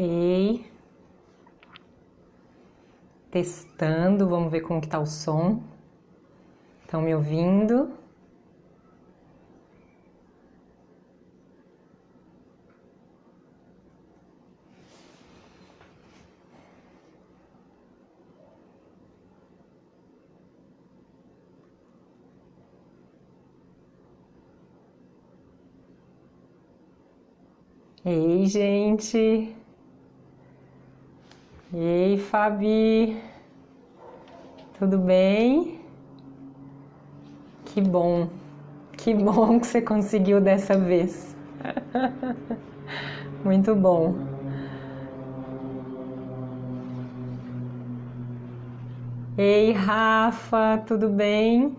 Ei, testando, vamos ver como que tá o som. Estão me ouvindo? Ei, gente! Ei, Fabi! Tudo bem? Que bom que você conseguiu dessa vez. Muito bom. Ei, Rafa, tudo bem?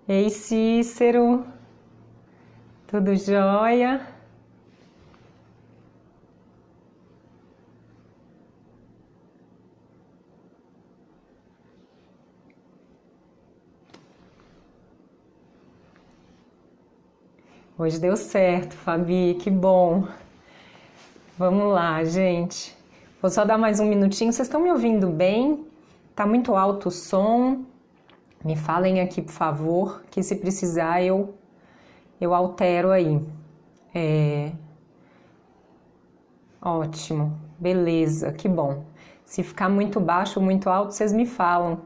Ei, Cícero, tudo jóia? Hoje deu certo, Fabi, que bom. Vamos lá, gente. Vou só dar mais um minutinho. Vocês estão me ouvindo bem? Tá muito alto o som? Me falem aqui, por favor, que se precisar eu altero aí. Ótimo, beleza, que bom. Se ficar muito baixo ou muito alto, vocês me falam.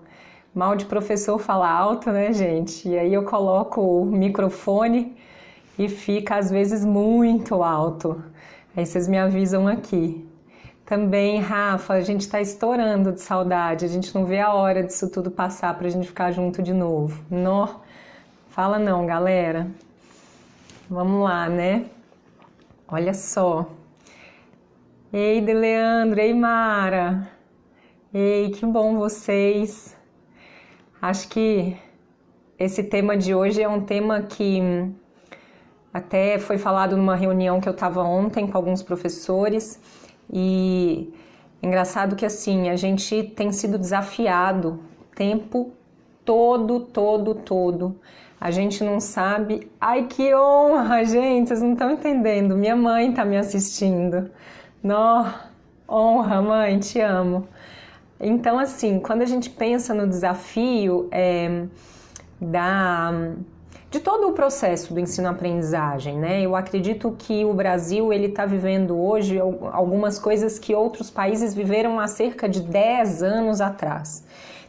Mal de professor fala alto, né, gente? E aí eu coloco o microfone e fica às vezes muito alto. Aí vocês me avisam aqui. Também, Rafa, a gente tá estourando de saudade, a gente não vê a hora disso tudo passar pra gente ficar junto de novo. Nó, fala não, galera. Vamos lá, né? Olha só. Ei, Deleandro, ei, Mara. Ei, que bom vocês. Acho que esse tema de hoje é um tema que até foi falado numa reunião que eu estava ontem com alguns professores e é engraçado que assim, a gente tem sido desafiado o tempo todo. A gente não sabe. Ai, que honra, gente, vocês não estão entendendo. Minha mãe está me assistindo. Nó, honra, mãe, te amo. Então, assim, quando a gente pensa no desafio de todo o processo do ensino-aprendizagem, né? Eu acredito que o Brasil ele está vivendo hoje algumas coisas que outros países viveram há cerca de 10 anos atrás.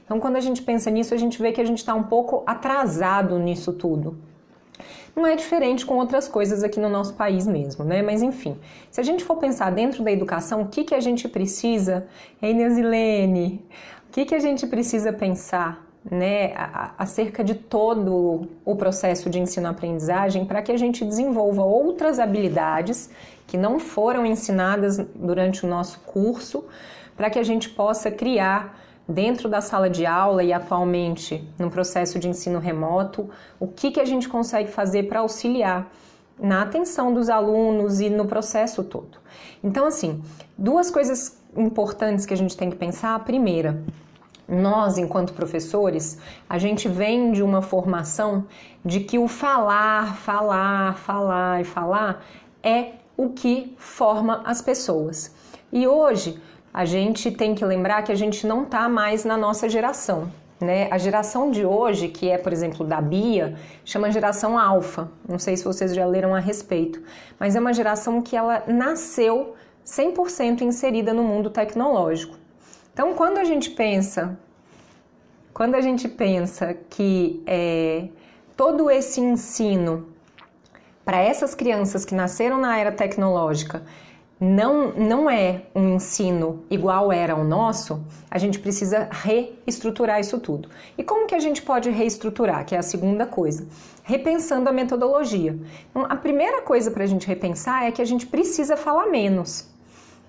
Então, quando a gente pensa nisso, a gente vê que a gente está um pouco atrasado nisso tudo. Não é diferente com outras coisas aqui no nosso país mesmo, né? Mas enfim, se a gente for pensar dentro da educação, o que a gente precisa, Neusilene, o que a gente precisa pensar, né, acerca de todo o processo de ensino-aprendizagem para que a gente desenvolva outras habilidades que não foram ensinadas durante o nosso curso, para que a gente possa criar dentro da sala de aula e atualmente no processo de ensino remoto, o que a gente consegue fazer para auxiliar na atenção dos alunos e no processo todo. Então, assim, duas coisas importantes que a gente tem que pensar. A primeira, nós, enquanto professores, a gente vem de uma formação de que o falar é o que forma as pessoas. E hoje, a gente tem que lembrar que a gente não está mais na nossa geração, né? A geração de hoje, que é, por exemplo, da Bia, chama geração alfa. Não sei se vocês já leram a respeito, mas é uma geração que ela nasceu 100% inserida no mundo tecnológico. Então, quando a gente pensa que todo esse ensino para essas crianças que nasceram na era tecnológica não é um ensino igual era o nosso, a gente precisa reestruturar isso tudo. E como que a gente pode reestruturar? Que é a segunda coisa. Repensando a metodologia. Então, a primeira coisa para a gente repensar é que a gente precisa falar menos,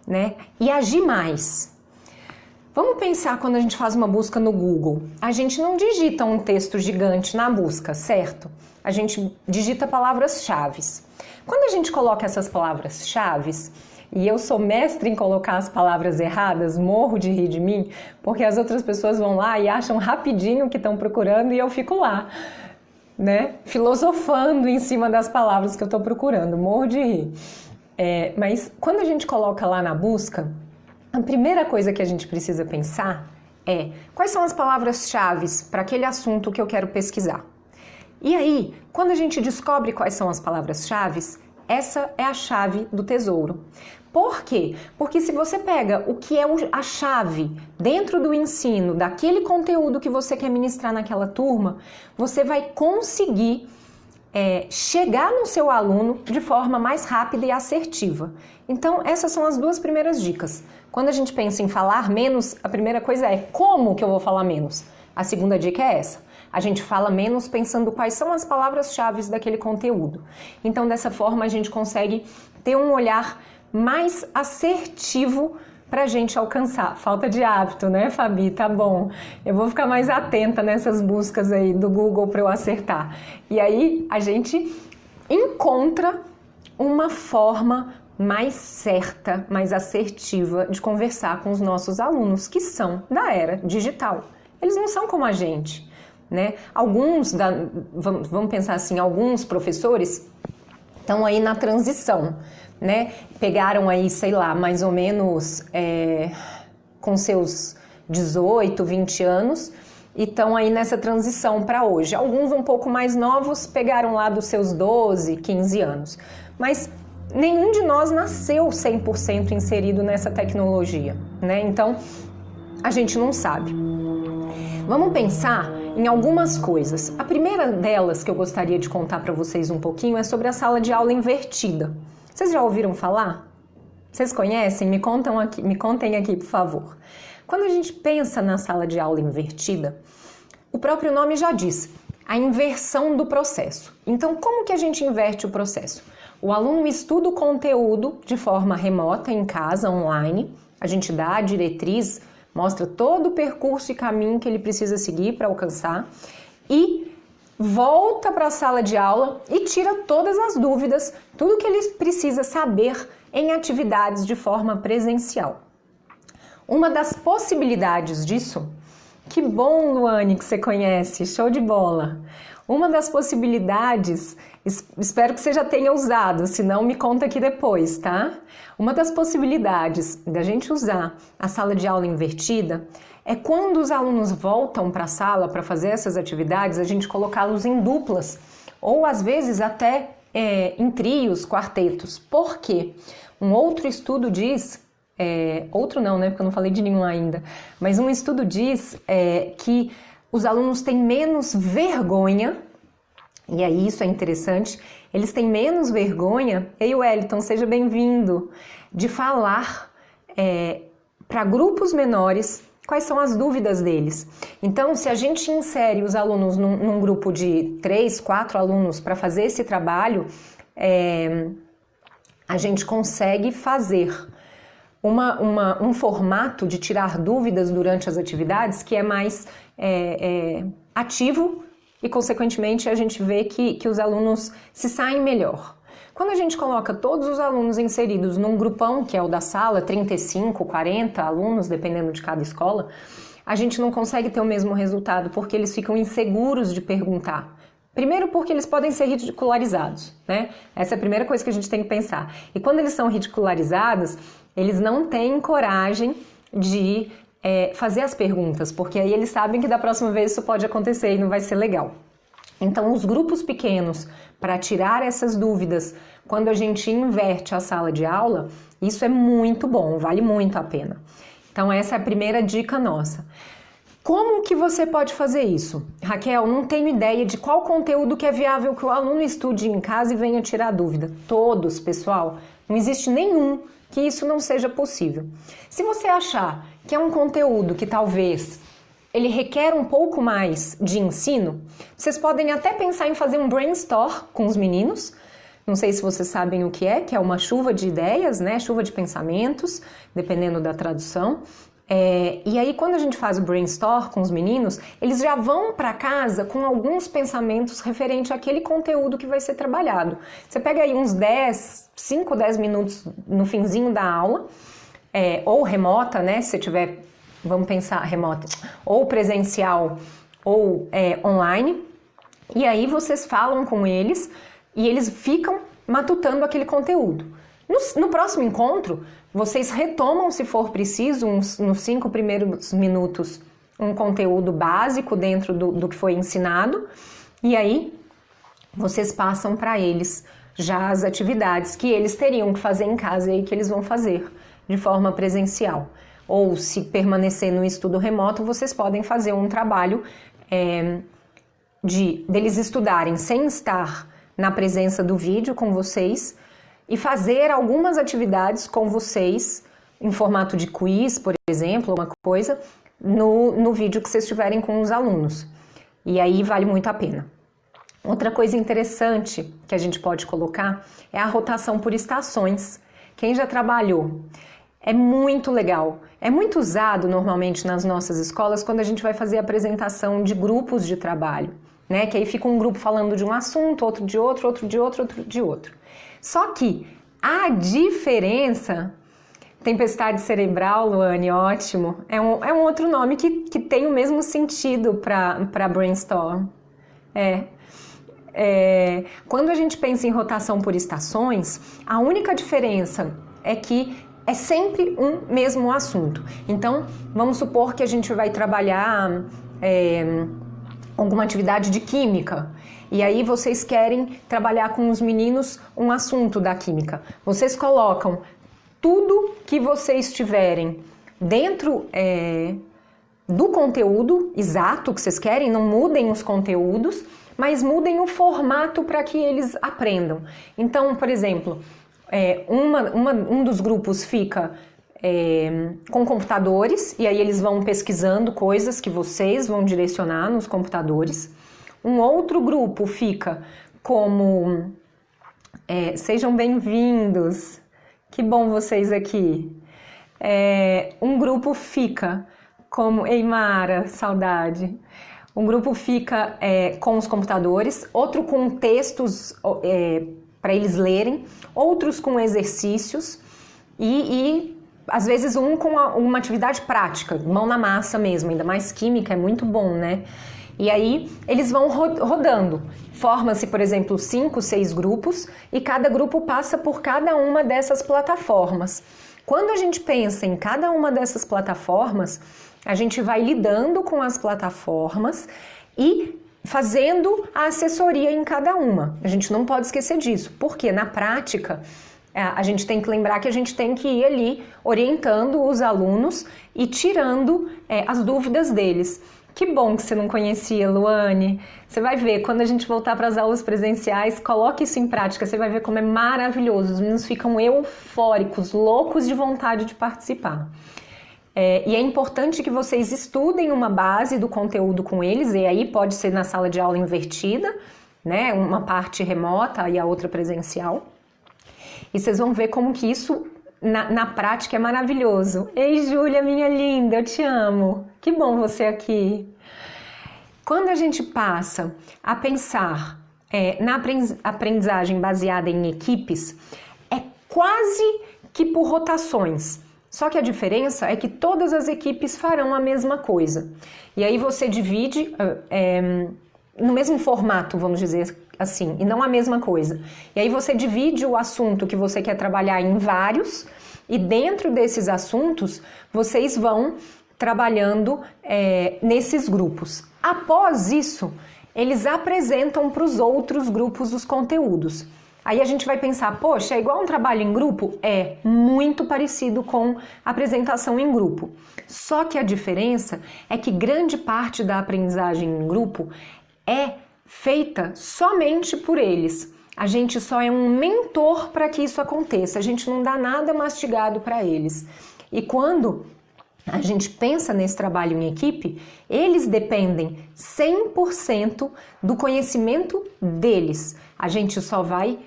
né? E agir mais. Vamos pensar quando a gente faz uma busca no Google. A gente não digita um texto gigante na busca, certo? A gente digita palavras-chave. Quando a gente coloca essas palavras-chave, e eu sou mestre em colocar as palavras erradas, morro de rir de mim, porque as outras pessoas vão lá e acham rapidinho o que estão procurando e eu fico lá, né? Filosofando em cima das palavras que eu estou procurando, morro de rir. Mas quando a gente coloca lá na busca, a primeira coisa que a gente precisa pensar é quais são as palavras-chave para aquele assunto que eu quero pesquisar. E aí, quando a gente descobre quais são as palavras-chave, essa é a chave do tesouro. Por quê? Porque se você pega o que é a chave dentro do ensino, daquele conteúdo que você quer ministrar naquela turma, você vai conseguir chegar no seu aluno de forma mais rápida e assertiva. Então, essas são as duas primeiras dicas. Quando a gente pensa em falar menos, a primeira coisa é como que eu vou falar menos? A segunda dica é essa. A gente fala menos pensando quais são as palavras-chave daquele conteúdo. Então, dessa forma, a gente consegue ter um olhar mais assertivo pra gente alcançar. Falta de hábito, né, Fabi? Tá bom. Eu vou ficar mais atenta nessas buscas aí do Google para eu acertar. E aí a gente encontra uma forma mais certa, mais assertiva de conversar com os nossos alunos, que são da era digital. Eles não são como a gente, né? Vamos pensar assim, alguns professores estão aí na transição, né? Pegaram aí, sei lá, mais ou menos com seus 18, 20 anos e estão aí nessa transição para hoje. Alguns um pouco mais novos pegaram lá dos seus 12, 15 anos. Mas nenhum de nós nasceu 100% inserido nessa tecnologia, né? Então, a gente não sabe. Vamos pensar em algumas coisas. A primeira delas que eu gostaria de contar para vocês um pouquinho é sobre a sala de aula invertida. Vocês já ouviram falar? Vocês conhecem? Me contem aqui, por favor. Quando a gente pensa na sala de aula invertida, o próprio nome já diz, a inversão do processo. Então, como que a gente inverte o processo? O aluno estuda o conteúdo de forma remota, em casa, online. A gente dá a diretriz, mostra todo o percurso e caminho que ele precisa seguir para alcançar e volta para a sala de aula e tira todas as dúvidas, tudo que ele precisa saber em atividades de forma presencial. Uma das possibilidades disso, que bom, Luane, que você conhece, show de bola! Uma das possibilidades, espero que você já tenha usado, se não me conta aqui depois, tá? Uma das possibilidades da gente usar a sala de aula invertida é quando os alunos voltam para a sala para fazer essas atividades, a gente colocá-los em duplas ou às vezes até em trios, quartetos. Por quê? Um outro estudo diz, outro não, né? Porque eu não falei de nenhum ainda, mas um estudo diz que os alunos têm menos vergonha, e aí isso é interessante, eles têm menos vergonha, ei Wellington, seja bem-vindo, de falar para grupos menores quais são as dúvidas deles. Então, se a gente insere os alunos num grupo de 3, 4 alunos para fazer esse trabalho, a gente consegue fazer um formato de tirar dúvidas durante as atividades que é mais ativo e, consequentemente, a gente vê que os alunos se saem melhor. Quando a gente coloca todos os alunos inseridos num grupão, que é o da sala, 35, 40 alunos, dependendo de cada escola, a gente não consegue ter o mesmo resultado, porque eles ficam inseguros de perguntar. Primeiro porque eles podem ser ridicularizados, né? Essa é a primeira coisa que a gente tem que pensar. E quando eles são ridicularizados, eles não têm coragem de fazer as perguntas, porque aí eles sabem que da próxima vez isso pode acontecer e não vai ser legal. Então, os grupos pequenos, para tirar essas dúvidas, quando a gente inverte a sala de aula, isso é muito bom, vale muito a pena. Então, essa é a primeira dica nossa. Como que você pode fazer isso? Raquel, não tenho ideia de qual conteúdo que é viável que o aluno estude em casa e venha tirar dúvida. Todos, pessoal, não existe nenhum que isso não seja possível. Se você achar que é um conteúdo que talvez ele requer um pouco mais de ensino, vocês podem até pensar em fazer um brainstorm com os meninos. Não sei se vocês sabem o que é uma chuva de ideias, né? Chuva de pensamentos, dependendo da tradução. E aí, quando a gente faz o brainstorm com os meninos, eles já vão para casa com alguns pensamentos referente àquele conteúdo que vai ser trabalhado. Você pega aí uns 5, 10 minutos no finzinho da aula, ou remota, né? Se você tiver, vamos pensar, remota, ou presencial, ou online. E aí vocês falam com eles e eles ficam matutando aquele conteúdo. No próximo encontro, vocês retomam, se for preciso, nos 5 primeiros minutos, um conteúdo básico dentro do que foi ensinado, e aí vocês passam para eles já as atividades que eles teriam que fazer em casa e que eles vão fazer de forma presencial. Ou se permanecer no estudo remoto, vocês podem fazer um trabalho deles estudarem sem estar na presença do vídeo com vocês e fazer algumas atividades com vocês em formato de quiz, por exemplo, uma coisa, no vídeo que vocês tiverem com os alunos. E aí vale muito a pena. Outra coisa interessante que a gente pode colocar é a rotação por estações. Quem já trabalhou, é muito legal. É muito usado normalmente nas nossas escolas quando a gente vai fazer a apresentação de grupos de trabalho, né? Que aí fica um grupo falando de um assunto, outro de outro, outro de outro, outro de outro. Só que a diferença... Tempestade cerebral, Luane, ótimo. É um outro nome que tem o mesmo sentido para brainstorm. Quando a gente pensa em rotação por estações, a única diferença é que é sempre um mesmo assunto. Então, vamos supor que a gente vai trabalhar alguma atividade de química. E aí vocês querem trabalhar com os meninos um assunto da química. Vocês colocam tudo que vocês tiverem dentro do conteúdo exato que vocês querem, não mudem os conteúdos, mas mudem o formato para que eles aprendam. Então, por exemplo, um dos grupos fica com computadores, e aí eles vão pesquisando coisas que vocês vão direcionar nos computadores. Um outro grupo fica como... sejam bem-vindos! Que bom vocês aqui. Um grupo fica como... Ei, Mara, saudade. Um grupo fica com os computadores, outro com textos para eles lerem, outros com exercícios e às vezes um com uma atividade prática, mão na massa mesmo, ainda mais química, é muito bom, né? E aí eles vão rodando. Forma-se, por exemplo, 5, 6 grupos e cada grupo passa por cada uma dessas plataformas. Quando a gente pensa em cada uma dessas plataformas, a gente vai lidando com as plataformas e fazendo a assessoria em cada uma. A gente não pode esquecer disso, porque na prática a gente tem que lembrar que a gente tem que ir ali orientando os alunos e tirando as dúvidas deles. Que bom que você não conhecia, Luane. Você vai ver, quando a gente voltar para as aulas presenciais, coloque isso em prática, você vai ver como é maravilhoso. Os meninos ficam eufóricos, loucos de vontade de participar. E é importante que vocês estudem uma base do conteúdo com eles, e aí pode ser na sala de aula invertida, né? Uma parte remota e a outra presencial. E vocês vão ver como que isso... Na prática é maravilhoso. Ei, Júlia, minha linda, eu te amo. Que bom você aqui. Quando a gente passa a pensar na aprendizagem baseada em equipes, é quase que por rotações. Só que a diferença é que todas as equipes farão a mesma coisa. E aí você divide no mesmo formato, vamos dizer assim, e não a mesma coisa. E aí você divide o assunto que você quer trabalhar em vários, e dentro desses assuntos vocês vão trabalhando nesses grupos. Após isso, eles apresentam para os outros grupos os conteúdos. Aí a gente vai pensar, poxa, é igual um trabalho em grupo? É muito parecido com apresentação em grupo. Só que a diferença é que grande parte da aprendizagem em grupo é feita somente por eles. A gente só é um mentor para que isso aconteça. A gente não dá nada mastigado para eles. E quando a gente pensa nesse trabalho em equipe, eles dependem 100% do conhecimento deles. A gente só vai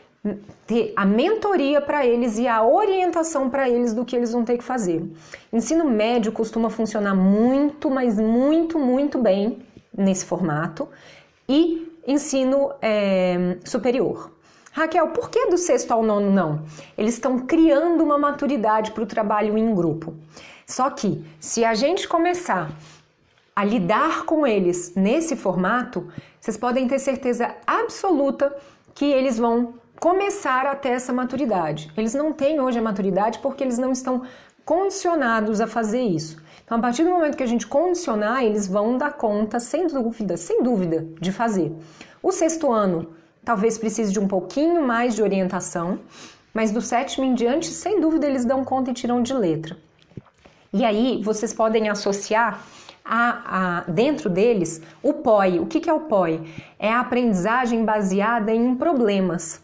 ter a mentoria para eles e a orientação para eles do que eles vão ter que fazer. Ensino médio costuma funcionar muito, mas muito, muito bem nesse formato. E ensino superior. Raquel, por que do 6º ao 9º não? Eles estão criando uma maturidade para o trabalho em grupo. Só que, se a gente começar a lidar com eles nesse formato, vocês podem ter certeza absoluta que eles vão começar a ter essa maturidade. Eles não têm hoje a maturidade porque eles não estão condicionados a fazer isso. Então, a partir do momento que a gente condicionar, eles vão dar conta, sem dúvida, de fazer. O 6º ano talvez precise de um pouquinho mais de orientação, mas do 7º em diante, sem dúvida, eles dão conta e tiram de letra. E aí, vocês podem associar dentro deles o POI. O que é o POI? É a aprendizagem baseada em problemas.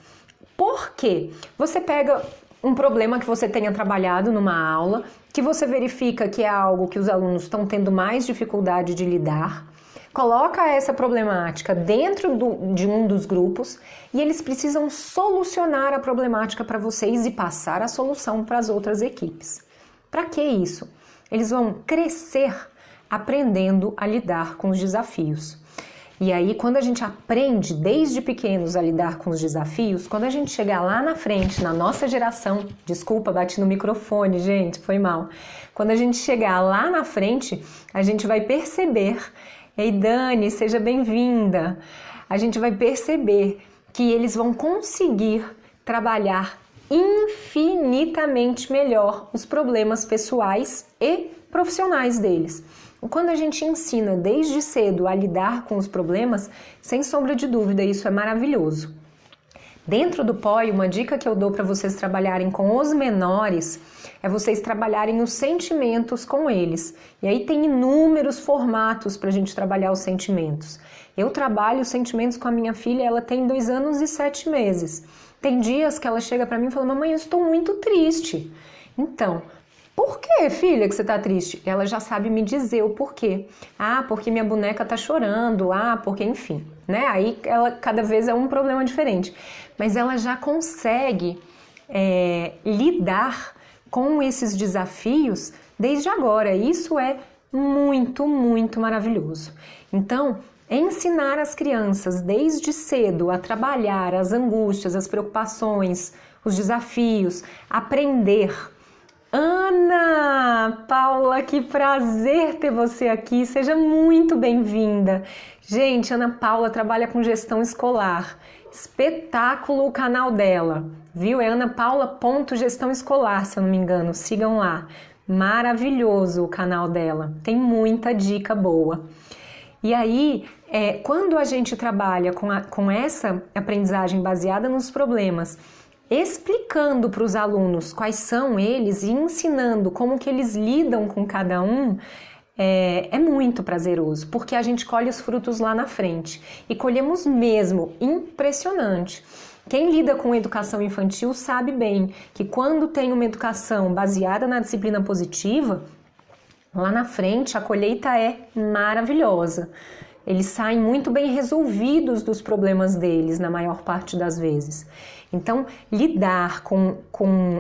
Por quê? Você pega um problema que você tenha trabalhado numa aula, que você verifica que é algo que os alunos estão tendo mais dificuldade de lidar, coloca essa problemática dentro de um dos grupos e eles precisam solucionar a problemática para vocês e passar a solução para as outras equipes. Para que isso? Eles vão crescer aprendendo a lidar com os desafios. E aí, quando a gente aprende desde pequenos a lidar com os desafios, quando a gente chegar lá na frente, na nossa geração, desculpa, bati no microfone, gente, foi mal. Quando a gente chegar lá na frente, a gente vai perceber, ei Dani, seja bem-vinda, a gente vai perceber que eles vão conseguir trabalhar infinitamente melhor os problemas pessoais e profissionais deles. Quando a gente ensina desde cedo a lidar com os problemas, sem sombra de dúvida, isso é maravilhoso. Dentro do POI, uma dica que eu dou para vocês trabalharem com os menores é vocês trabalharem os sentimentos com eles. E aí tem inúmeros formatos para a gente trabalhar os sentimentos. Eu trabalho os sentimentos com a minha filha, ela tem 2 anos e 7 meses. Tem dias que ela chega para mim e fala, mamãe, eu estou muito triste. Então, por que, filha, que você está triste? Ela já sabe me dizer o porquê. Ah, porque minha boneca está chorando. Ah, porque, enfim, né? Aí ela cada vez é um problema diferente. Mas ela já consegue lidar com esses desafios desde agora. Isso é muito, muito maravilhoso. Então, ensinar as crianças desde cedo a trabalhar as angústias, as preocupações, os desafios, aprender. Ana Paula, que prazer ter você aqui, seja muito bem-vinda. Gente, Ana Paula trabalha com gestão escolar, espetáculo o canal dela, viu? É anapaula.gestãoescolar, se eu não me engano, sigam lá, maravilhoso o canal dela, tem muita dica boa. E aí, quando a gente trabalha com essa aprendizagem baseada nos problemas, explicando para os alunos quais são eles e ensinando como que eles lidam com cada um, é muito prazeroso, porque a gente colhe os frutos lá na frente. E colhemos mesmo, impressionante. Quem lida com educação infantil sabe bem que quando tem uma educação baseada na disciplina positiva, lá na frente a colheita é maravilhosa. Eles saem muito bem resolvidos dos problemas deles, na maior parte das vezes. Então, lidar com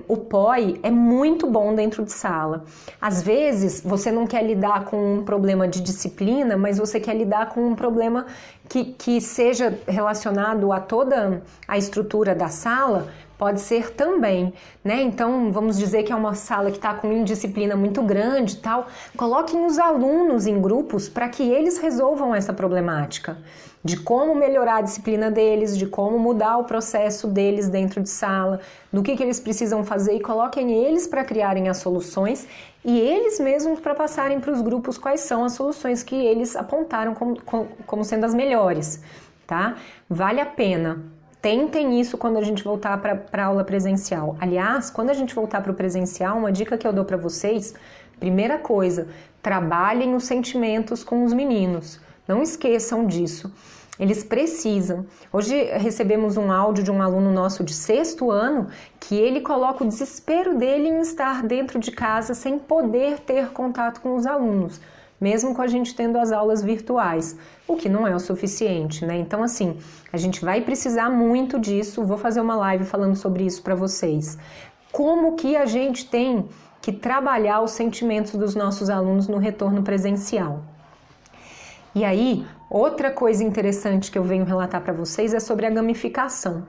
o POI é muito bom dentro de sala. Às vezes, você não quer lidar com um problema de disciplina, mas você quer lidar com um problema que seja relacionado a toda a estrutura da sala, pode ser também, né? Então, vamos dizer que é uma sala que está com indisciplina muito grande e tal, coloquem os alunos em grupos para que eles resolvam essa problemática, de como melhorar a disciplina deles, de como mudar o processo deles dentro de sala, do que eles precisam fazer e coloquem eles para criarem as soluções e eles mesmos para passarem para os grupos quais são as soluções que eles apontaram como sendo as melhores, tá? Vale a pena. Tentem isso quando a gente voltar para a aula presencial. Aliás, quando a gente voltar para o presencial, uma dica que eu dou para vocês, primeira coisa, trabalhem os sentimentos com os meninos. Não esqueçam disso. Eles precisam. Hoje recebemos um áudio de um aluno nosso de 6º ano que ele coloca o desespero dele em estar dentro de casa sem poder ter contato com os alunos, mesmo com a gente tendo as aulas virtuais, o que não é o suficiente, né? Então, assim, a gente vai precisar muito disso. Vou fazer uma live falando sobre isso para vocês. Como que a gente tem que trabalhar os sentimentos dos nossos alunos no retorno presencial? E aí, outra coisa interessante que eu venho relatar para vocês é sobre a gamificação.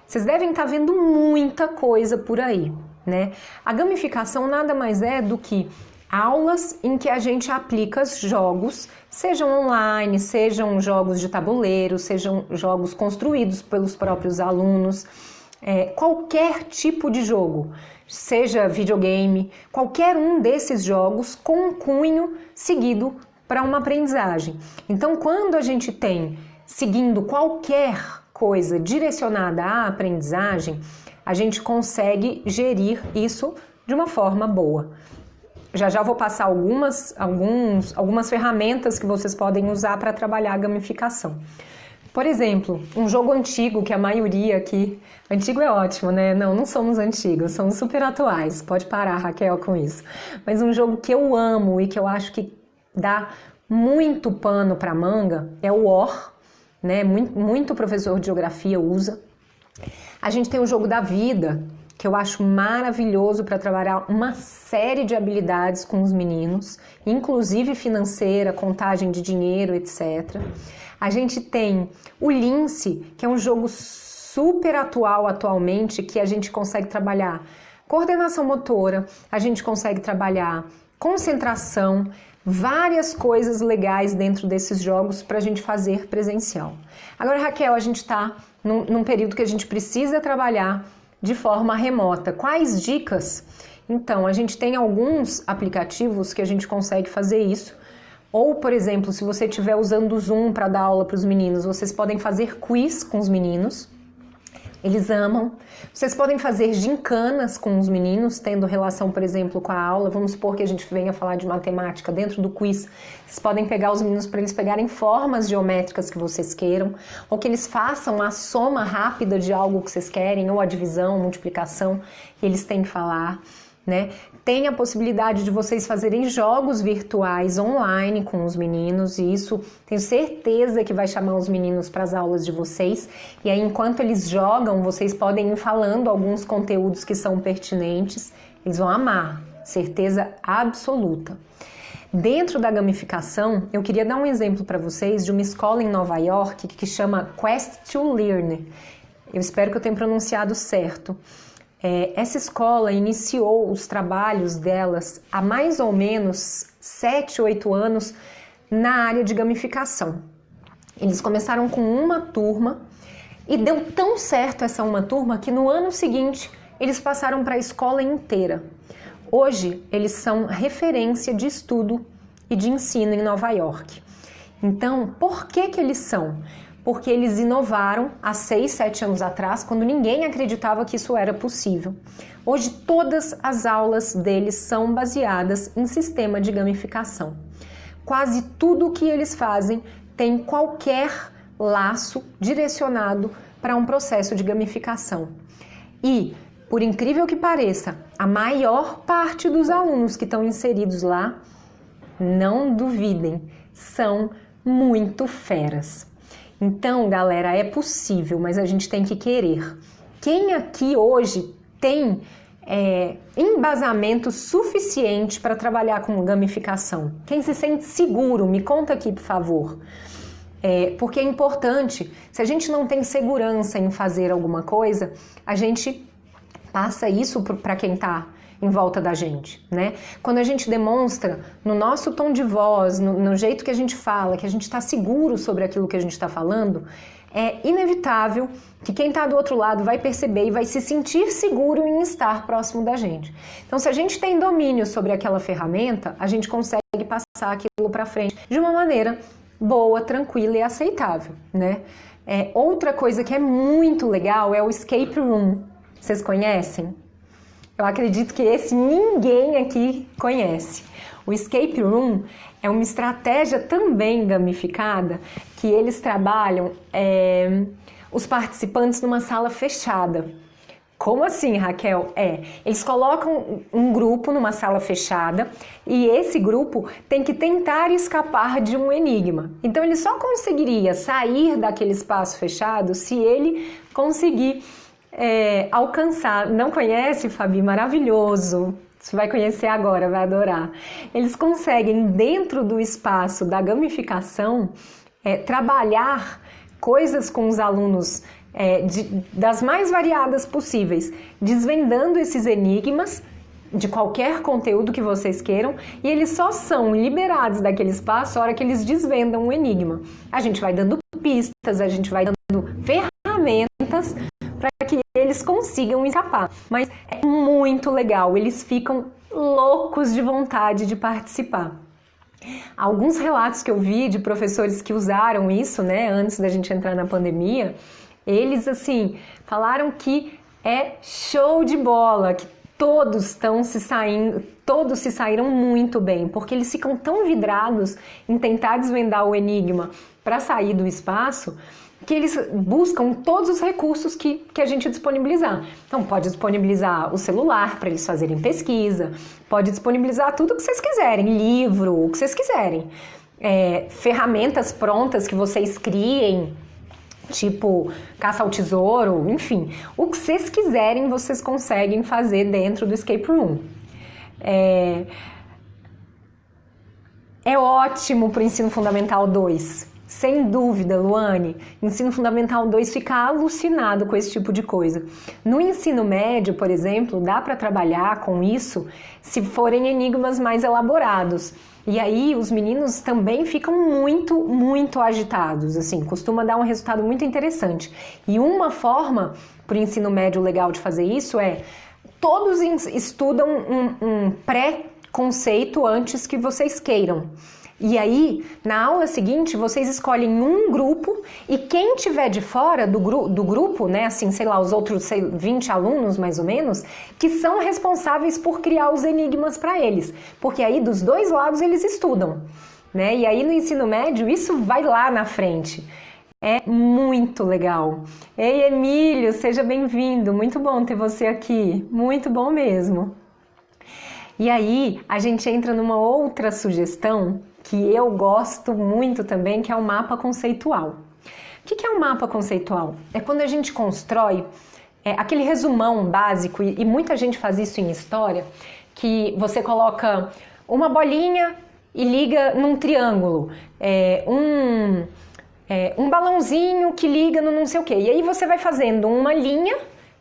Vocês devem estar vendo muita coisa por aí, né? A gamificação nada mais é do que aulas em que a gente aplica jogos, sejam online, sejam jogos de tabuleiro, sejam jogos construídos pelos próprios alunos, qualquer tipo de jogo, seja videogame, qualquer um desses jogos com um cunho seguido para uma aprendizagem. Então, quando a gente tem seguindo qualquer coisa direcionada à aprendizagem, a gente consegue gerir isso de uma forma boa. Já vou passar algumas ferramentas que vocês podem usar para trabalhar a gamificação. Por exemplo, um jogo antigo que a maioria aqui... Antigo é ótimo, né? Não somos antigos, somos super atuais. Pode parar, Raquel, com isso. Mas um jogo que eu amo e que eu acho que dá muito pano para manga é o War, né? Muito professor de geografia usa. A gente tem o jogo da vida, que eu acho maravilhoso para trabalhar uma série de habilidades com os meninos, inclusive financeira, contagem de dinheiro, etc. A gente tem o Lince, que é um jogo super atual atualmente, que a gente consegue trabalhar coordenação motora, a gente consegue trabalhar concentração, várias coisas legais dentro desses jogos para a gente fazer presencial. Agora, Raquel, a gente está num período que a gente precisa trabalhar de forma remota. Quais dicas? Então, a gente tem alguns aplicativos que a gente consegue fazer isso. Ou, por exemplo, se você estiver usando o Zoom para dar aula para os meninos, vocês podem fazer quiz com os meninos. Eles amam. Vocês podem fazer gincanas com os meninos, tendo relação, por exemplo, com a aula. Vamos supor que a gente venha falar de matemática dentro do quiz. Vocês podem pegar os meninos para eles pegarem formas geométricas que vocês queiram, ou que eles façam a soma rápida de algo que vocês querem, ou a divisão, multiplicação, que eles têm que falar, né? Tem a possibilidade de vocês fazerem jogos virtuais online com os meninos, e isso tenho certeza que vai chamar os meninos para as aulas de vocês. E aí, enquanto eles jogam, vocês podem ir falando alguns conteúdos que são pertinentes. Eles vão amar, certeza absoluta. Dentro da gamificação, eu queria dar um exemplo para vocês de uma escola em Nova York que chama Quest to Learn. Eu espero que eu tenha pronunciado certo. Essa escola iniciou os trabalhos delas há mais ou menos 7, 8 anos na área de gamificação. Eles começaram com uma turma e deu tão certo essa uma turma que no ano seguinte eles passaram para a escola inteira. Hoje eles são referência de estudo e de ensino em Nova York. Então, por que eles são? Porque eles inovaram há 6, 7 anos atrás, quando ninguém acreditava que isso era possível. Hoje, todas as aulas deles são baseadas em sistema de gamificação. Quase tudo o que eles fazem tem qualquer laço direcionado para um processo de gamificação. E, por incrível que pareça, a maior parte dos alunos que estão inseridos lá, não duvidem, são muito feras. Então, galera, é possível, mas a gente tem que querer. Quem aqui hoje tem embasamento suficiente para trabalhar com gamificação? Quem se sente seguro, me conta aqui, por favor. Porque é importante, se a gente não tem segurança em fazer alguma coisa, a gente passa isso para quem está em volta da gente, né? Quando a gente demonstra no nosso tom de voz, no jeito que a gente fala, que a gente está seguro sobre aquilo que a gente está falando, é inevitável que quem está do outro lado vai perceber e vai se sentir seguro em estar próximo da gente. Então, se a gente tem domínio sobre aquela ferramenta, a gente consegue passar aquilo para frente de uma maneira boa, tranquila e aceitável, né? Outra coisa que é muito legal é o escape room. Vocês conhecem? Eu acredito que esse ninguém aqui conhece. O escape room é uma estratégia também gamificada que eles trabalham os participantes numa sala fechada. Como assim, Raquel? Eles colocam um grupo numa sala fechada e esse grupo tem que tentar escapar de um enigma. Então ele só conseguiria sair daquele espaço fechado se ele conseguir alcançar. Não conhece, Fabi? Maravilhoso! Você vai conhecer agora, vai adorar. Eles conseguem, dentro do espaço da gamificação, trabalhar coisas com os alunos das mais variadas possíveis, desvendando esses enigmas de qualquer conteúdo que vocês queiram, e eles só são liberados daquele espaço a hora que eles desvendam o enigma. A gente vai dando pistas, a gente vai dando ferramentas para que eles eles consigam escapar. Mas é muito legal, eles ficam loucos de vontade de participar. Alguns relatos que eu vi de professores que usaram isso, né, antes da gente entrar na pandemia, eles, assim, falaram que é show de bola, que todos se saíram muito bem, porque eles ficam tão vidrados em tentar desvendar o enigma para sair do espaço, que eles buscam todos os recursos que a gente disponibilizar. Então, pode disponibilizar o celular para eles fazerem pesquisa, pode disponibilizar tudo o que vocês quiserem, livro, o que vocês quiserem, ferramentas prontas que vocês criem, tipo caça ao tesouro, enfim, o que vocês quiserem vocês conseguem fazer dentro do escape room. É ótimo para o Ensino Fundamental 2. Sem dúvida, Luane, Ensino Fundamental 2 fica alucinado com esse tipo de coisa. No ensino médio, por exemplo, dá para trabalhar com isso se forem enigmas mais elaborados. E aí os meninos também ficam muito, muito agitados, assim, costuma dar um resultado muito interessante. E uma forma para o ensino médio legal de fazer isso é todos estudam um pré-conceito antes que vocês queiram. E aí, na aula seguinte, vocês escolhem um grupo e quem tiver de fora do grupo, né, assim, sei lá, os outros 20 alunos, mais ou menos, que são responsáveis por criar os enigmas para eles. Porque aí, dos dois lados, eles estudam, né? E aí, no ensino médio, isso vai lá na frente. É muito legal. Ei, Emílio, seja bem-vindo. Muito bom ter você aqui. Muito bom mesmo. E aí, a gente entra numa outra sugestão que eu gosto muito também, que é o mapa conceitual. O que é um mapa conceitual? É quando a gente constrói aquele resumão básico, e muita gente faz isso em história, que você coloca uma bolinha e liga num triângulo, um balãozinho que liga no não sei o quê. E aí você vai fazendo uma linha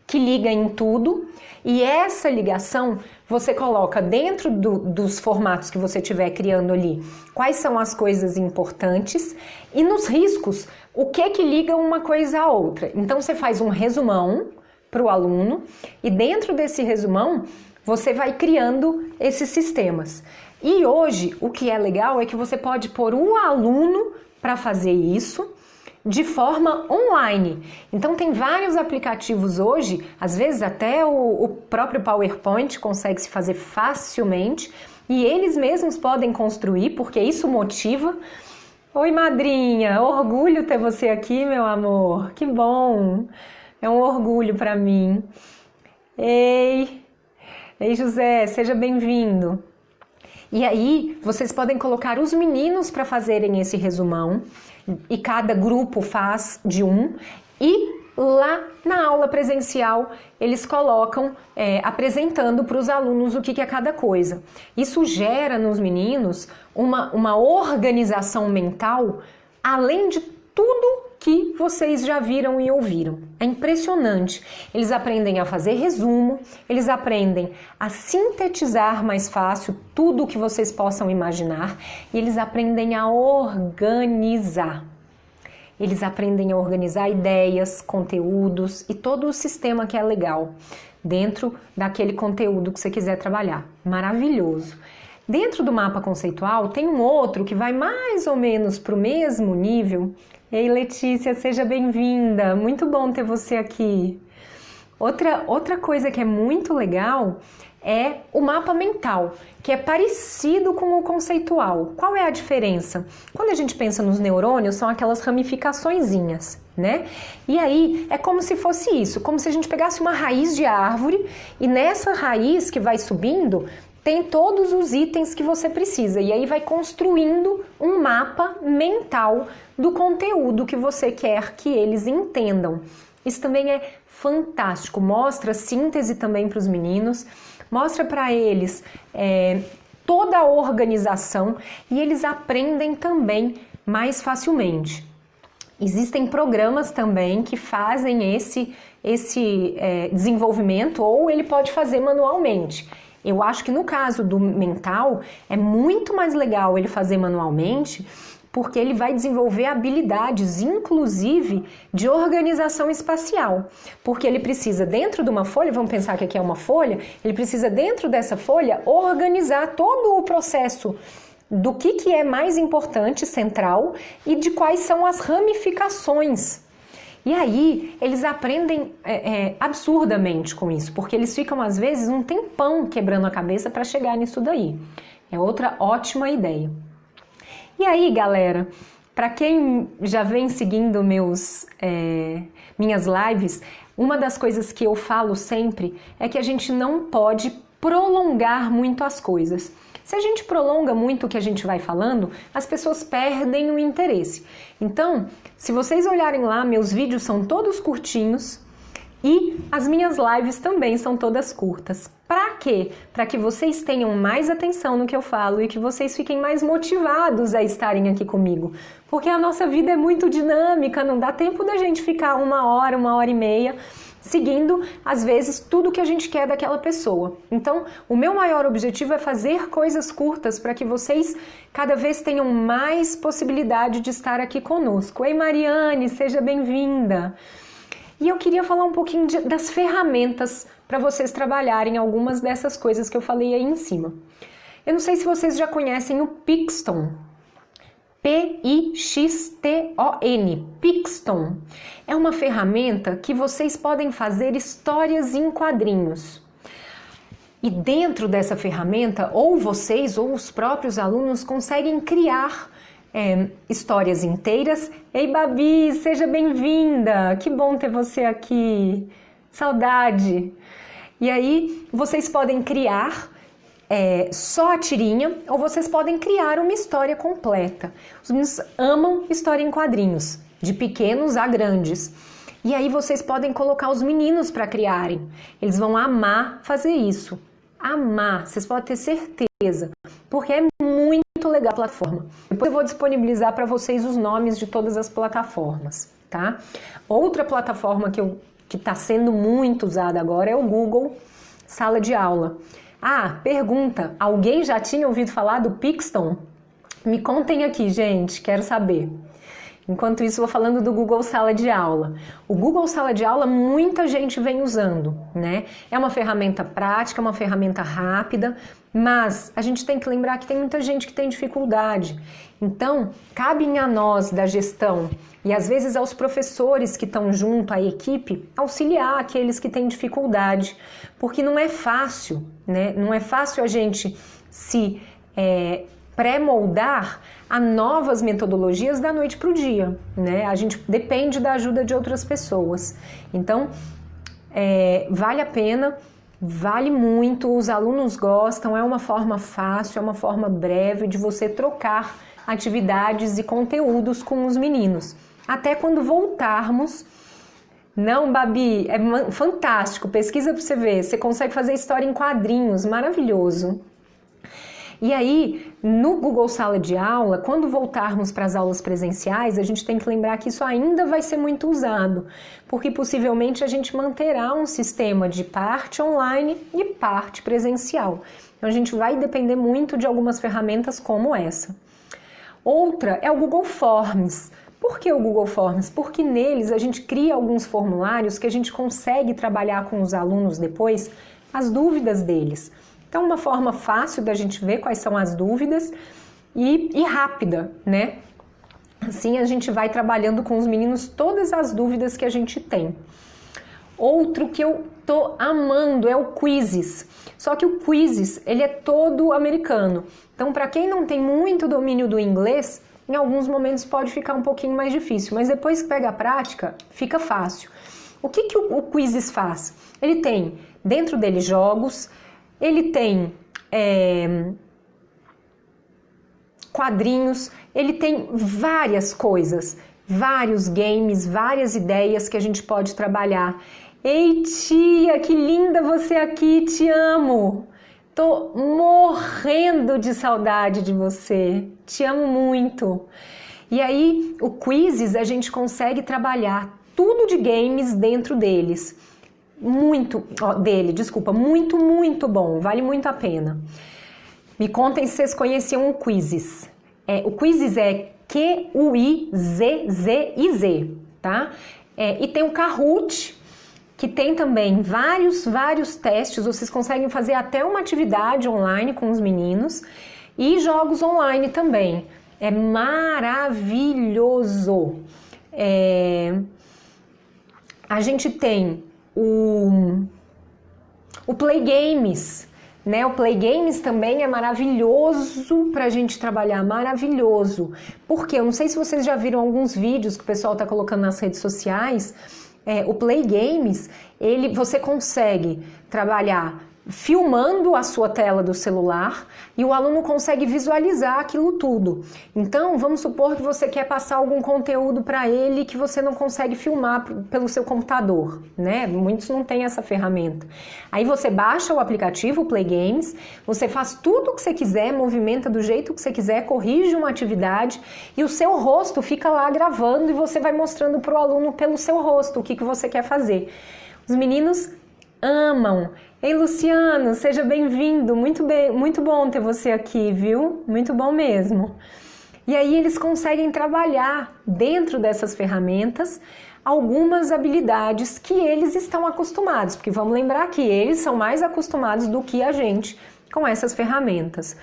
que liga em tudo, e essa ligação você coloca dentro dos formatos que você estiver criando ali, quais são as coisas importantes, e nos riscos, o que liga uma coisa a outra. Então você faz um resumão para o aluno, e dentro desse resumão você vai criando esses sistemas. E hoje o que é legal é que você pode pôr o aluno para fazer isso de forma online. Então tem vários aplicativos hoje, às vezes até o próprio PowerPoint consegue se fazer facilmente, e eles mesmos podem construir, porque isso motiva. Oi, madrinha, orgulho ter você aqui, meu amor, que bom, é um orgulho para mim. Ei, José, seja bem-vindo. E aí, vocês podem colocar os meninos para fazerem esse resumão, e cada grupo faz de um, e lá na aula presencial eles colocam apresentando para os alunos o que é cada coisa. Isso gera nos meninos uma organização mental, além de tudo que vocês já viram e ouviram. É impressionante. Eles aprendem a fazer resumo, eles aprendem a sintetizar mais fácil tudo o que vocês possam imaginar, e eles aprendem a organizar. Eles aprendem a organizar ideias, conteúdos e todo o sistema que é legal dentro daquele conteúdo que você quiser trabalhar. Maravilhoso. Dentro do mapa conceitual tem um outro que vai mais ou menos para o mesmo nível. Ei, Letícia, seja bem-vinda. Muito bom ter você aqui. Outra coisa que é muito legal é o mapa mental, que é parecido com o conceitual. Qual é a diferença? Quando a gente pensa nos neurônios, são aquelas ramificaçõezinhas, né? E aí é como se fosse isso, como se a gente pegasse uma raiz de árvore e nessa raiz que vai subindo tem todos os itens que você precisa, e aí vai construindo um mapa mental do conteúdo que você quer que eles entendam. Isso também é fantástico, mostra síntese também para os meninos, mostra para eles toda a organização, e eles aprendem também mais facilmente. Existem programas também que fazem esse desenvolvimento, ou ele pode fazer manualmente. Eu acho que no caso do mental é muito mais legal ele fazer manualmente, porque ele vai desenvolver habilidades, inclusive de organização espacial, porque ele precisa dentro de uma folha, vamos pensar que aqui é uma folha, ele precisa dentro dessa folha organizar todo o processo do que é mais importante, central, e de quais são as ramificações. E aí eles aprendem absurdamente com isso, porque eles ficam às vezes um tempão quebrando a cabeça para chegar nisso daí. É outra ótima ideia. E aí, galera, para quem já vem seguindo minhas lives, uma das coisas que eu falo sempre é que a gente não pode prolongar muito as coisas. Se a gente prolonga muito o que a gente vai falando, as pessoas perdem o interesse. Então, se vocês olharem lá, meus vídeos são todos curtinhos e as minhas lives também são todas curtas. Para quê? Para que vocês tenham mais atenção no que eu falo e que vocês fiquem mais motivados a estarem aqui comigo. Porque a nossa vida é muito dinâmica, não dá tempo da gente ficar uma hora e meia seguindo, às vezes, tudo que a gente quer daquela pessoa. Então, o meu maior objetivo é fazer coisas curtas para que vocês cada vez tenham mais possibilidade de estar aqui conosco. Oi, Mariane, seja bem-vinda! E eu queria falar um pouquinho das ferramentas para vocês trabalharem algumas dessas coisas que eu falei aí em cima. Eu não sei se vocês já conhecem o Pixton. P-I-X-T-O-N, Pixton. É uma ferramenta que vocês podem fazer histórias em quadrinhos. E dentro dessa ferramenta, ou vocês ou os próprios alunos conseguem criar histórias inteiras. Ei, Babi, seja bem-vinda! Que bom ter você aqui! Saudade! E aí, vocês podem criar só a tirinha, ou vocês podem criar uma história completa. Os meninos amam história em quadrinhos, de pequenos a grandes. E aí vocês podem colocar os meninos para criarem. Eles vão amar fazer isso. Amar, vocês podem ter certeza, porque é muito legal a plataforma. Depois eu vou disponibilizar para vocês os nomes de todas as plataformas, tá? Outra plataforma que está sendo muito usada agora é o Google Sala de Aula. Ah, pergunta, alguém já tinha ouvido falar do Pixton? Me contem aqui, gente, quero saber. Enquanto isso, vou falando do Google Sala de Aula. O Google Sala de Aula, muita gente vem usando, né? É uma ferramenta prática, uma ferramenta rápida, mas a gente tem que lembrar que tem muita gente que tem dificuldade. Então, cabe a nós da gestão e às vezes aos professores que estão junto à equipe auxiliar aqueles que têm dificuldade, porque não é fácil, né? Não é fácil a gente se pré-moldar a novas metodologias da noite para o dia, né? A gente depende da ajuda de outras pessoas. Então, vale a pena, vale muito, os alunos gostam, é uma forma fácil, é uma forma breve de você trocar atividades e conteúdos com os meninos. Até quando voltarmos... Não, Babi, é fantástico, pesquisa para você ver, você consegue fazer história em quadrinhos, maravilhoso. E aí, no Google Sala de Aula, quando voltarmos para as aulas presenciais, a gente tem que lembrar que isso ainda vai ser muito usado, porque possivelmente a gente manterá um sistema de parte online e parte presencial. Então a gente vai depender muito de algumas ferramentas como essa. Outra é o Google Forms. Por que o Google Forms? Porque neles a gente cria alguns formulários que a gente consegue trabalhar com os alunos depois as dúvidas deles. Então, uma forma fácil da gente ver quais são as dúvidas e rápida, né? Assim a gente vai trabalhando com os meninos todas as dúvidas que a gente tem. Outro que eu tô amando é o Quizzes. Só que o Quizzes, ele é todo americano. Então, para quem não tem muito domínio do inglês, em alguns momentos pode ficar um pouquinho mais difícil, mas depois que pega a prática, fica fácil. O que o Quizzes faz? Ele tem dentro dele jogos, ele tem quadrinhos, ele tem várias coisas, vários games, várias ideias que a gente pode trabalhar. Ei, tia, que linda você aqui, te amo! Tô morrendo de saudade de você, te amo muito. E aí, o Quizzes, a gente consegue trabalhar tudo de games dentro deles. Muito bom, vale muito a pena. Me contem se vocês conheciam o Quizzes. O Quizzes é Q-U-I-Z-Z-I-Z, tá? E tem o Kahoot, que tem também vários testes, vocês conseguem fazer até uma atividade online com os meninos e jogos online também. É maravilhoso. A gente tem o Play Games, né? O Play Games também é maravilhoso pra gente trabalhar, maravilhoso. Porque eu não sei se vocês já viram alguns vídeos que o pessoal tá colocando nas redes sociais. O Play Games, você consegue trabalhar filmando a sua tela do celular e o aluno consegue visualizar aquilo tudo. Então, vamos supor que você quer passar algum conteúdo para ele que você não consegue filmar pelo seu computador, né? Muitos não têm essa ferramenta. Aí você baixa o aplicativo, o Play Games, você faz tudo o que você quiser, movimenta do jeito que você quiser, corrige uma atividade e o seu rosto fica lá gravando e você vai mostrando para o aluno pelo seu rosto o que você quer fazer. Os meninos amam. Ei, Luciano, seja bem-vindo, muito bom ter você aqui, viu? Muito bom mesmo. E aí eles conseguem trabalhar dentro dessas ferramentas algumas habilidades que eles estão acostumados, porque vamos lembrar que eles são mais acostumados do que a gente com essas ferramentas.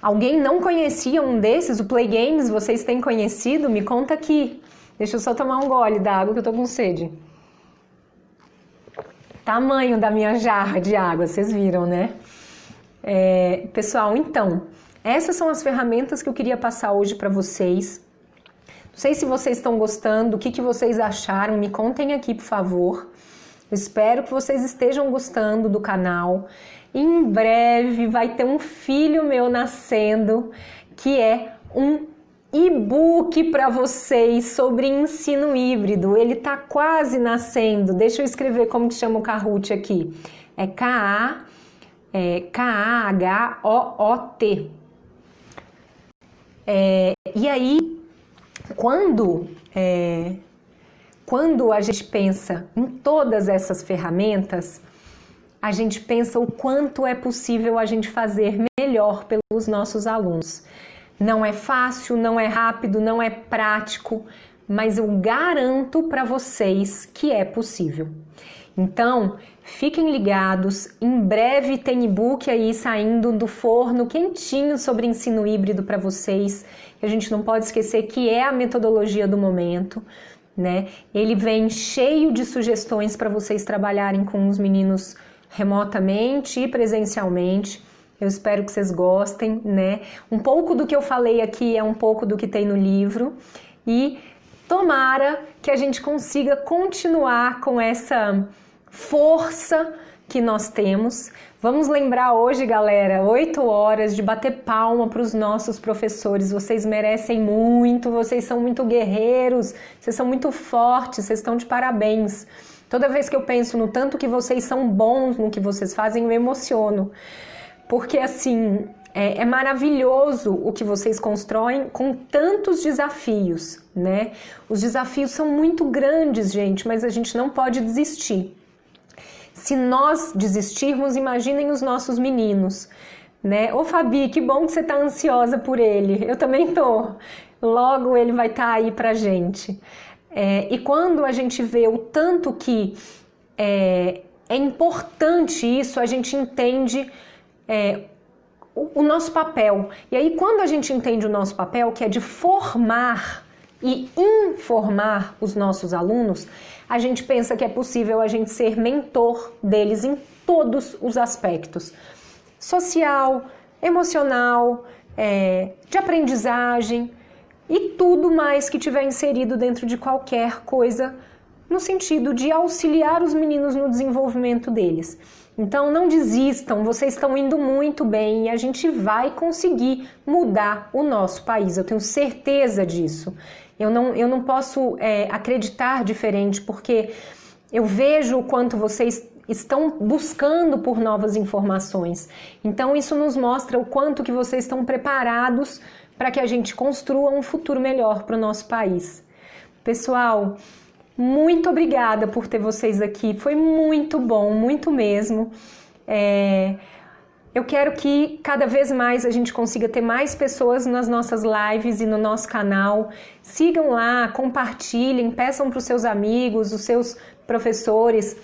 Alguém não conhecia um desses, o Play Games, vocês têm conhecido? Me conta aqui. Deixa eu só tomar um gole da água que eu tô com sede. Tamanho da minha jarra de água, vocês viram, né? Pessoal, então, essas são as ferramentas que eu queria passar hoje para vocês. Não sei se vocês estão gostando, o que vocês acharam, me contem aqui, por favor. Eu espero que vocês estejam gostando do canal. Em breve vai ter um filho meu nascendo, que é um e-book para vocês sobre ensino híbrido. Ele tá quase nascendo. Deixa eu escrever como que chama o Kahoot aqui. É K-A-H-O-O-T. E aí, quando a gente pensa em todas essas ferramentas, a gente pensa o quanto é possível a gente fazer melhor pelos nossos alunos. Não é fácil, não é rápido, não é prático, mas eu garanto para vocês que é possível. Então, fiquem ligados, em breve tem e-book aí saindo do forno quentinho sobre ensino híbrido para vocês, que a gente não pode esquecer que é a metodologia do momento, né? Ele vem cheio de sugestões para vocês trabalharem com os meninos remotamente e presencialmente. Eu espero que vocês gostem, né? Um pouco do que eu falei aqui é um pouco do que tem no livro e tomara que a gente consiga continuar com essa força que nós temos. Vamos lembrar hoje, galera, 8 horas de bater palma para os nossos professores. Vocês merecem muito, vocês são muito guerreiros, vocês são muito fortes, vocês estão de parabéns. Toda vez que eu penso no tanto que vocês são bons no que vocês fazem, eu me emociono. Porque assim, é maravilhoso o que vocês constroem com tantos desafios, né? Os desafios são muito grandes, gente, mas a gente não pode desistir. Se nós desistirmos, imaginem os nossos meninos, né? Ô Fabi, que bom que você tá ansiosa por ele. Eu também tô. Logo ele vai estar aí pra gente. E quando a gente vê o tanto que é importante isso, a gente entende o nosso papel. E aí, quando a gente entende o nosso papel, que é de formar e informar os nossos alunos, a gente pensa que é possível a gente ser mentor deles em todos os aspectos. Social, emocional, de aprendizagem e tudo mais que tiver inserido dentro de qualquer coisa no sentido de auxiliar os meninos no desenvolvimento deles. Então não desistam, vocês estão indo muito bem e a gente vai conseguir mudar o nosso país, eu tenho certeza disso. Eu não posso acreditar diferente, porque eu vejo o quanto vocês estão buscando por novas informações. Então isso nos mostra o quanto que vocês estão preparados para que a gente construa um futuro melhor para o nosso país. Pessoal, muito obrigada por ter vocês aqui, foi muito bom, muito mesmo. Eu quero que cada vez mais a gente consiga ter mais pessoas nas nossas lives e no nosso canal. Sigam lá, compartilhem, peçam para os seus amigos, os seus professores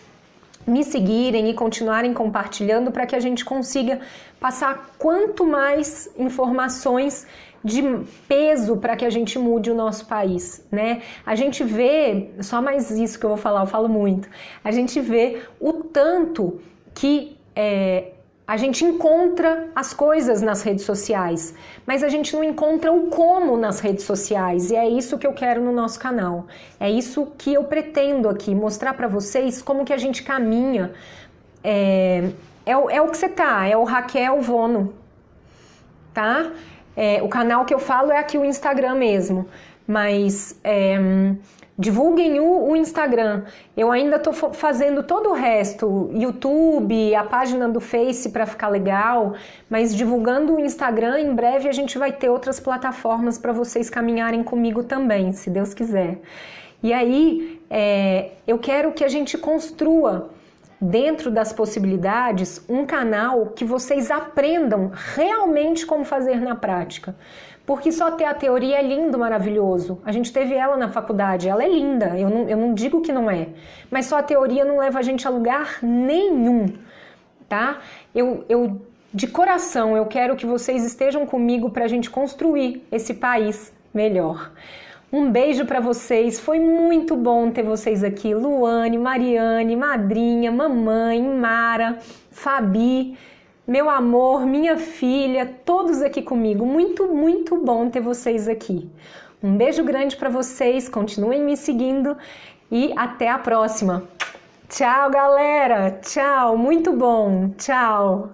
me seguirem e continuarem compartilhando para que a gente consiga passar quanto mais informações de peso para que a gente mude o nosso país, né? A gente vê, só mais isso que eu vou falar, eu falo muito, a gente vê o tanto que a gente encontra as coisas nas redes sociais, mas a gente não encontra o como nas redes sociais, e é isso que eu quero no nosso canal. É isso que eu pretendo aqui, mostrar para vocês como que a gente caminha. É o que você tá, é o Raquel Vono, tá? O canal que eu falo é aqui o Instagram mesmo, mas divulguem o Instagram. Eu ainda estou fazendo todo o resto, YouTube, a página do Face para ficar legal, mas divulgando o Instagram, em breve a gente vai ter outras plataformas para vocês caminharem comigo também, se Deus quiser. E aí, eu quero que a gente construa, dentro das possibilidades, um canal que vocês aprendam realmente como fazer na prática. Porque só ter a teoria é lindo, maravilhoso. A gente teve ela na faculdade, ela é linda, eu não digo que não é. Mas só a teoria não leva a gente a lugar nenhum, tá? De coração, eu quero que vocês estejam comigo para a gente construir esse país melhor. Um beijo para vocês, foi muito bom ter vocês aqui. Luane, Mariane, madrinha, mamãe, Mara, Fabi, meu amor, minha filha, todos aqui comigo. Muito, muito bom ter vocês aqui. Um beijo grande para vocês, continuem me seguindo e até a próxima. Tchau, galera. Tchau, muito bom. Tchau.